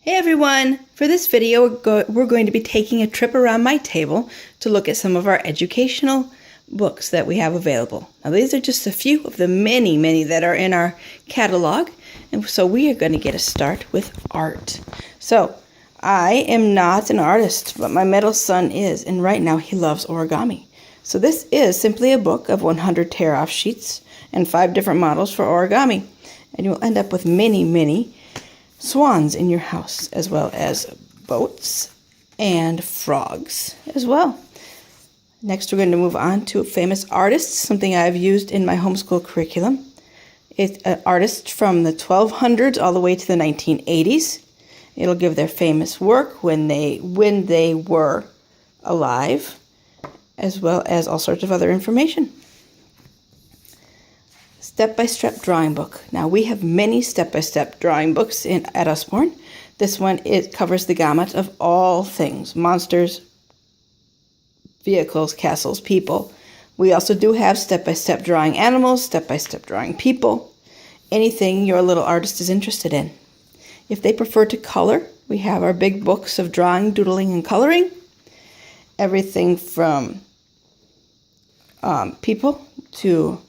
Hey everyone! For this video, we're going to be taking a trip around my table to look at some of our educational books that we have available. Now these are just a few of the many that are in our catalog, and so we are going to get a start with art. So, I am not an artist, but my middle son is, and right now he loves origami. So this is simply a book of 100 tear-off sheets and 5 different models for origami, and you'll end up with many swans in your house, as well as boats and frogs as well. Next, we're going to move on to famous artists, something I've used in my homeschool curriculum. It's an artist from the 1200s all the way to the 1980s. It'll give their famous work when they were alive, as well as all sorts of other information. Step-by-step drawing book. Now we have many step-by-step drawing books at Usborne. This one, it covers the gamut of all things: monsters, vehicles, castles, people. We also do have step-by-step drawing animals, step-by-step drawing people, anything your little artist is interested in. If they prefer to color, we have our big books of drawing, doodling, and coloring. Everything from people to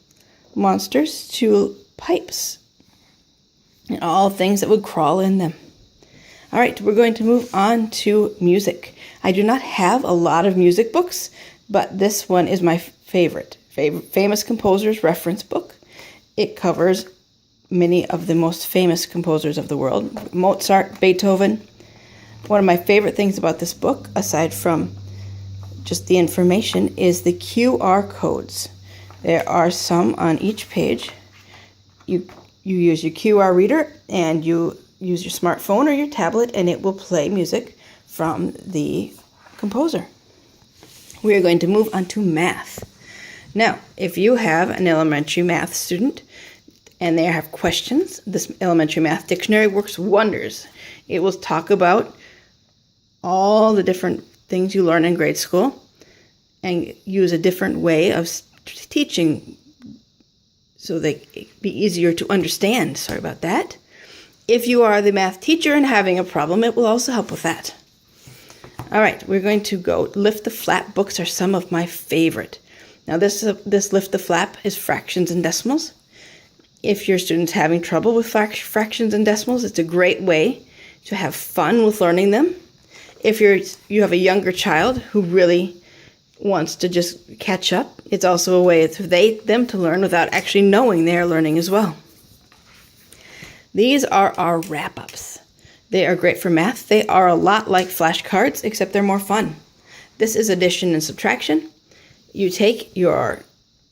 monsters to pipes, and all things that would crawl in them. All right, we're going to move on to music. I do not have a lot of music books, but this one is my favorite famous composers reference book. It covers many of the most famous composers of the world: Mozart, Beethoven. One of my favorite things about this book, aside from just the information, is the QR codes. There are some on each page. You use your QR reader and you use your smartphone or your tablet, and it will play music from the composer. We are going to move on to math. Now, if you have an elementary math student and they have questions, this elementary math dictionary works wonders. It will talk about all the different things you learn in grade school and use a different way of teaching so they be easier to understand. Sorry about that. If you are the math teacher and having a problem, it will also help with that. All right, we're going to go. Lift the Flap books are some of my favorite. Now this Lift the Flap is fractions and decimals. If your student's having trouble with fractions and decimals, it's a great way to have fun with learning them. If you have a younger child who really wants to just catch up, it's also a way for them to learn without actually knowing they are learning as well. These are our wrap-ups. They are great for math. They are a lot like flashcards, except they're more fun. This is addition and subtraction. You take your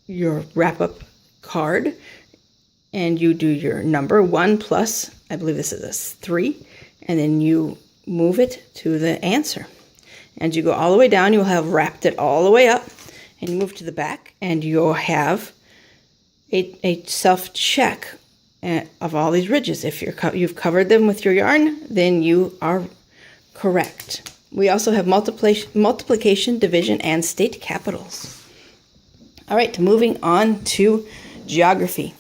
wrap-up card and you do your number 1 plus, I believe this is a 3, and then you move it to the answer. And you go all the way down, you'll have wrapped it all the way up, and you move to the back, and you'll have a self-check of all these ridges. If you've covered them with your yarn, then you are correct. We also have multiplication, division, and state capitals. All right, moving on to geography.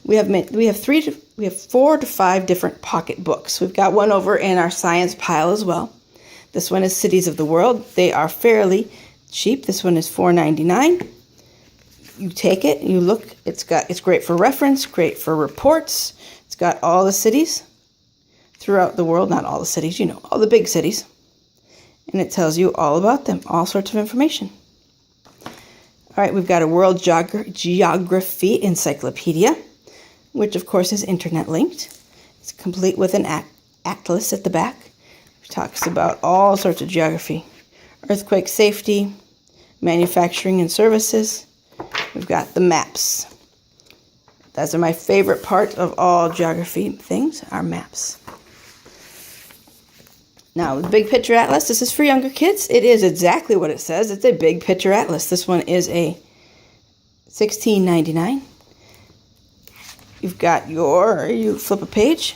We have 4 to 5 different pocket books. We've got one over in our science pile as well. This one is Cities of the World. They are fairly cheap. This one is $4.99. You take it, you look. It's great for reference, great for reports. It's got all the cities throughout the world. Not all the cities, all the big cities. And it tells you all about them, all sorts of information. All right, we've got a World Geography Encyclopedia, which of course is internet linked. It's complete with an atlas at the back. It talks about all sorts of geography: earthquake safety, manufacturing and services. We've got the maps. Those are my favorite part of all geography things, are maps. Now, the Big Picture Atlas, this is for younger kids. It is exactly what it says. It's a Big Picture Atlas. This one is a $16.99. You've got you flip a page,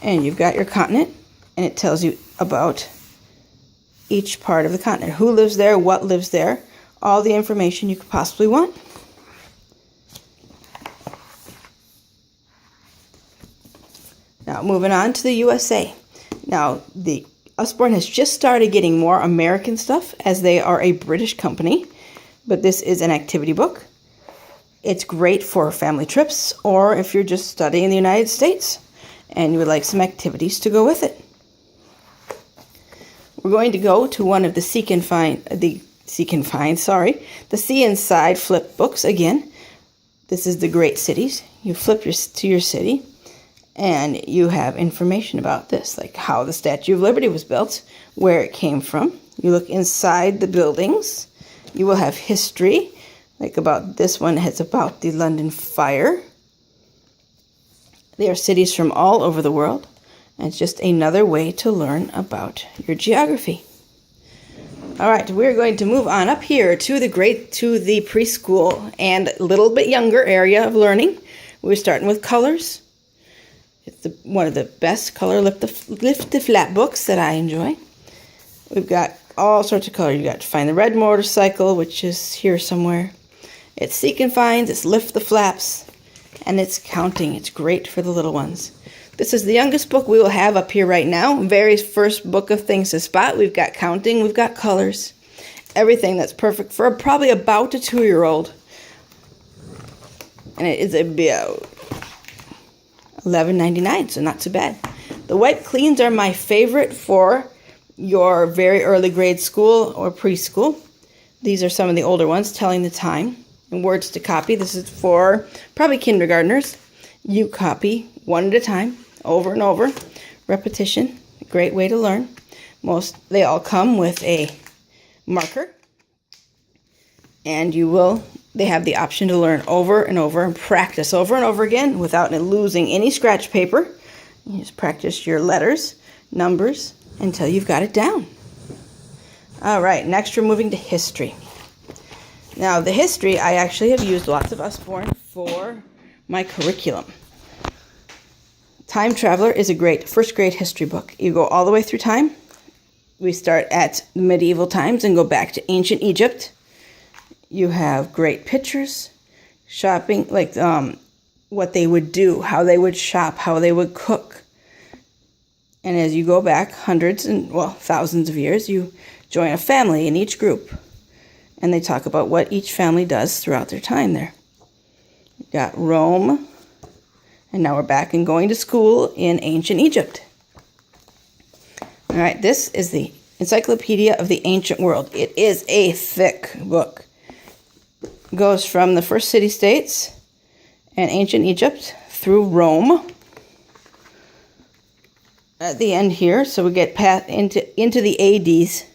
and you've got your continent, and it tells you about each part of the continent. Who lives there, what lives there, all the information you could possibly want. Now, moving on to the USA. Now, the Usborne has just started getting more American stuff as they are a British company, but this is an activity book. It's great for family trips or if you're just studying in the United States and you would like some activities to go with it. We're going to go to one of the See Inside flip books again. This is the Great Cities. You flip to your city and you have information about this, like how the Statue of Liberty was built, where it came from. You look inside the buildings. You will have history, like about this one, it's about the London Fire. They are cities from all over the world, and it's just another way to learn about your geography. All right, we're going to move on up here to the preschool and a little bit younger area of learning. We're starting with colors. It's one of the best color lift the flap books that I enjoy. We've got all sorts of color. You got to find the red motorcycle, which is here somewhere. It's Seek and Find, it's Lift the Flaps, and it's counting. It's great for the little ones. This is the youngest book we will have up here right now. Very first book of things to spot. We've got counting, we've got colors, everything that's perfect for probably about a 2-year-old. And it is about $11.99, so not too bad. The white cleans are my favorite for your very early grade school or preschool. These are some of the older ones, telling the time and words to copy. This is for probably kindergartners. You copy one at a time, over and over. Repetition, a great way to learn. They all come with a marker. And they have the option to learn over and over and practice over and over again without losing any scratch paper. You just practice your letters, numbers, until you've got it down. All right, next we're moving to history. Now, the history, I actually have used lots of Usborne for my curriculum. Time Traveler is a great first grade history book. You go all the way through time. We start at medieval times and go back to ancient Egypt. You have great pictures, shopping, like what they would do, how they would shop, how they would cook. And as you go back thousands of years, you join a family in each group. And they talk about what each family does throughout their time there. You've got Rome, and now we're back and going to school in ancient Egypt. All right, this is the Encyclopedia of the Ancient World. It is a thick book. It goes from the first city-states and ancient Egypt through Rome. At the end here, so we get into the ADs.